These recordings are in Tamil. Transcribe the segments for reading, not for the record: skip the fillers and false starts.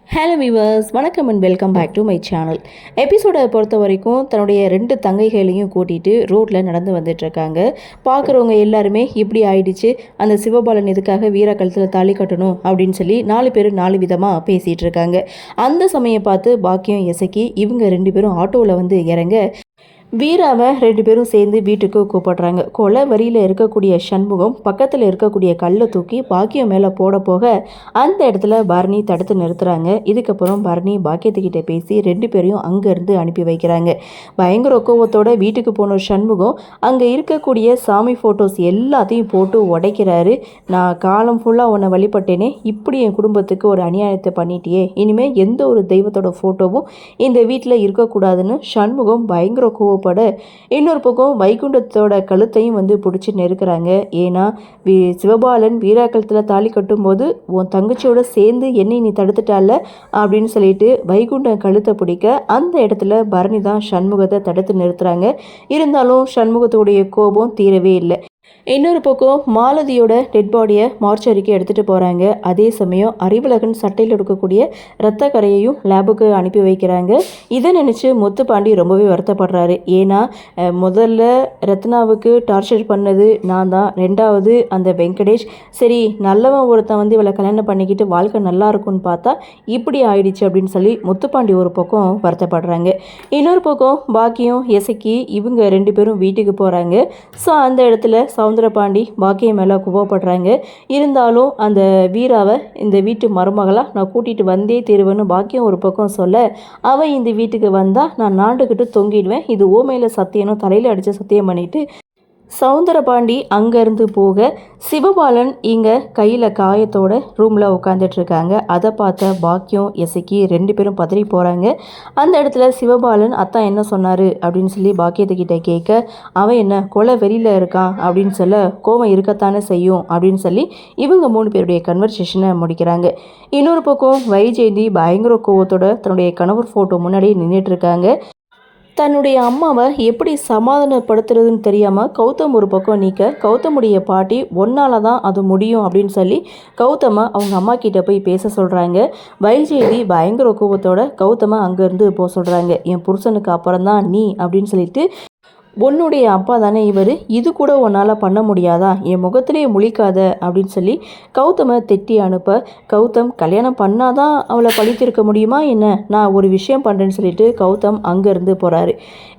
ஹலோ விவர்ஸ், வணக்கம் and welcome back to my channel. எபிசோடை பொறுத்த வரைக்கும் தன்னுடைய 2 தங்கைகளையும் கூட்டிகிட்டு ரோட்டில் நடந்து வந்துட்டுருக்காங்க. பார்க்குறவங்க எல்லாருமே இப்படி ஆயிடுச்சு, அந்த சிவபாலன் இதுக்காக வீரா கழுத்தில் தாலி கட்டணும் அப்படின்னு சொல்லி 4 பேர் 4 விதமாக பேசிகிட்டு இருக்காங்க. அந்த சமயம் பார்த்து பாக்கியம் இசக்கி இவங்க 2 பேரும் ஆட்டோவில் வந்து இறங்க வீராவை 2 பேரும் சேர்ந்து வீட்டுக்கு கூப்பிடுறாங்க. கொலை வரியில் இருக்கக்கூடிய சண்முகம் பக்கத்தில் இருக்கக்கூடிய கல்லை தூக்கி பாக்கியம் மேலே போட போக அந்த இடத்துல பரணி தடுத்து நிறுத்துறாங்க. இதுக்கப்புறம் பரணி பாக்கியத்துக்கிட்ட பேசி 2 பேரையும் அங்கேருந்து அனுப்பி வைக்கிறாங்க. பயங்கர கோவத்தோட வீட்டுக்கு போன சண்முகம் அங்கே இருக்கக்கூடிய சாமி ஃபோட்டோஸ் எல்லாத்தையும் போட்டு உடைக்கிறாரு. நான் காலம் ஃபுல்லாக உன்னை வழிபட்டேனே, இப்படி என் குடும்பத்துக்கு ஒரு அநியாயத்தை பண்ணிட்டியே, இனிமேல் எந்த ஒரு தெய்வத்தோட ஃபோட்டோவும் இந்த வீட்டில் இருக்கக்கூடாதுன்னு சண்முகம் பயங்கர கோவம் பட இன்னொரு பக்கம் வைகுண்டத்தோட கழுத்தையும் வந்து பிடிச்சி நெருக்கிறாங்க. ஏன்னா சிவபாலன் வீரா கழுத்தில் தாலி கட்டும்போது உன் தங்கச்சியோட சேர்ந்து என்னை நீ தடுத்துட்டால அப்படின்னு சொல்லிட்டு வைகுண்டம் கழுத்தை பிடிக்க அந்த இடத்துல பரணி தான் சண்முகத்தை தடுத்து நிறுத்துறாங்க. இருந்தாலும் சண்முகத்தோடைய கோபம் தீரவே இல்லை. இன்னொரு பக்கம் மாலதியோட டெட் பாடியை மார்ச்சரிக்கு எடுத்துகிட்டு போகிறாங்க. அதே சமயம் அறிவழகன் சட்டையில் எடுக்கக்கூடிய இரத்த கரையையும் லேபுக்கு அனுப்பி வைக்கிறாங்க. இதை நினச்சி முத்துப்பாண்டி ரொம்பவே வருத்தப்படுறாரு. ஏன்னா முதல்ல ரத்னாவுக்கு டார்ச்சர் பண்ணது நான் தான், 2வது அந்த வெங்கடேஷ், சரி நல்லவன் ஒருத்தன் வந்து இவளை கல்யாணம் பண்ணிக்கிட்டு வாழ்க்கை நல்லா இருக்கும்னு பார்த்தா இப்படி ஆயிடுச்சு அப்படின்னு சொல்லி முத்துப்பாண்டி ஒரு பக்கம் வருத்தப்படுறாங்க. இன்னொரு பக்கம் பாக்கியம் இசக்கி இவங்க 2 பேரும் வீட்டுக்கு போகிறாங்க. ஸோ அந்த இடத்துல சவுந்தரபாண்டி பாக்கியம் மேலே கோவப்படுறாங்க. இருந்தாலும் அந்த வீராவை இந்த வீட்டு மருமகளாக நான் கூட்டிகிட்டு வந்தே தீருவேன்னு பாக்கியம் ஒரு பக்கம் சொல்ல, அவன் இந்த வீட்டுக்கு வந்தால் நான் நாண்டுக்கிட்டு தொங்கிடுவேன், இது ஓமையில் சத்தியனும் தலையில் அடித்து சத்தியம் பண்ணிவிட்டு சவுந்தரபாண்டி அங்கேருந்து போக சிவபாலன் இங்கே கையில் காயத்தோட ரூமில் உட்காந்துட்ருக்காங்க. அதை பார்த்த பாக்கியம் இசக்கி 2 பேரும் பதறி போகிறாங்க. அந்த இடத்துல சிவபாலன் அத்தா என்ன சொன்னார் அப்படின்னு சொல்லி பாக்கியத்துக்கிட்ட கேட்க, அவன் என்ன கொலை வெறியில் இருக்கான் அப்படின்னு சொல்ல, கோவம் இருக்கத்தானே செய்யும் அப்படின்னு சொல்லி இவங்க 3 பேருடைய கன்வர்சேஷனை முடிக்கிறாங்க. இன்னொரு பக்கம் வைஜெயந்தி பயங்கர கோவத்தோட தன்னுடைய கணவர் ஃபோட்டோ முன்னாடி நின்றுட்டுருக்காங்க. தன்னுடைய அம்மாவை எப்படி சமாதானப்படுத்துறதுன்னு தெரியாமல் கௌதம் ஒரு பக்கம் நீக்க, கௌதமுடைய பாட்டி ஒன்னால தான் அது முடியும் அப்படின்னு சொல்லி கௌதமை அவங்க அம்மா கிட்ட போய் பேச சொல்கிறாங்க. வைஜெயந்தி பயங்கர கோபத்தோட கௌதமை அங்கேருந்து போக சொல்கிறாங்க. என் புருஷனுக்கு அப்புறம் தான் நீ அப்படின்னு சொல்லிட்டு, உன்னுடைய அப்பா தானே இவர், இது கூட உன்னால் பண்ண முடியாதா, என் முகத்திலே முழிக்காத அப்படின்னு சொல்லி கௌதமை திட்டி அனுப்ப, கௌதம் கல்யாணம் பண்ணாதான் அவளை பழித்திருக்க முடியுமா என்ன, நான் ஒரு விஷயம் பண்ணுறேன்னு சொல்லிட்டு கௌதம் அங்கேருந்து போகிறாரு.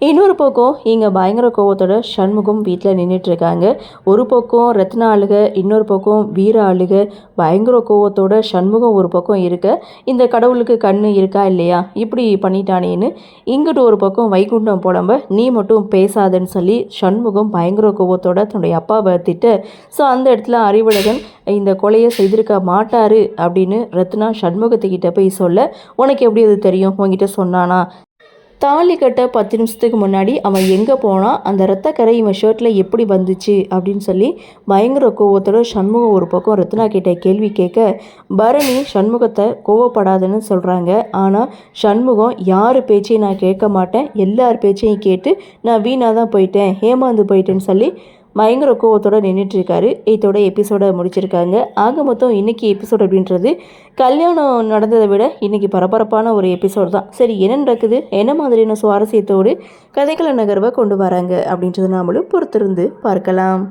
இன்னொரு பக்கம் இங்கே பயங்கர கோவத்தோட சண்முகம் வீட்டில் நின்றுட்டுருக்காங்க. ஒரு பக்கம் ரத்னா அழுக, இன்னொரு பக்கம் வீரா அழுக. பயங்கர கோவத்தோட சண்முகம் ஒரு பக்கம் இருக்க, இந்த கடவுளுக்கு கண்ணு இருக்கா இல்லையா, இப்படி பண்ணிட்டானேன்னு இங்கிட்டு ஒரு பக்கம் வைகுண்டம் புலம்ப, நீ மட்டும் பேசாதன்னு சொல்லி சண்முகம் பயங்கர கோபத்தோட தன்னுடைய அப்பாவை திட்ட, ஸோ அந்த இடத்துல அறிவழகன் இந்த கொலையை செய்திருக்க மாட்டாரு அப்படின்னு ரத்னா சண்முகத்துக்கிட்ட போய் சொல்ல, உனக்கு எப்படி அது தெரியும், உங்ககிட்ட சொன்னானா, தாலி கட்ட 10 நிமிஷத்துக்கு முன்னாடி அவன் எங்கே போனான், அந்த ரத்தக்கரை இவன் ஷர்ட்டில் எப்படி வந்துச்சு அப்படின்னு சொல்லி பயங்கர கோவத்தோட சண்முகம் ஒரு பக்கம் ரத்னா கிட்ட கேள்வி கேட்க, பரணி சண்முகத்தை கோவப்படாதுன்னு சொல்கிறாங்க. ஆனால் சண்முகம் யார் பேச்சையும் நான் கேட்க மாட்டேன், எல்லார் பேச்சையும் கேட்டு நான் வீணாக தான் போயிட்டேன், ஏமாந்து போயிட்டேன்னு சொல்லி பயங்கர கோவத்தோடு நின்றுட்டுருக்காரு. இதோட எபிசோடை முடிச்சிருக்காங்க. ஆக மொத்தம் இன்றைக்கி எபிசோட் அப்படின்றது கல்யாணம் நடந்ததை விட இன்றைக்கி பரபரப்பான ஒரு எபிசோட் தான். சரி, என்ன நடக்குது, என்ன மாதிரியான சுவாரஸ்யத்தோடு கதைக்கள நகர்வை கொண்டு வராங்க அப்படின்றது நாமளும் பொறுத்திருந்து பார்க்கலாம்.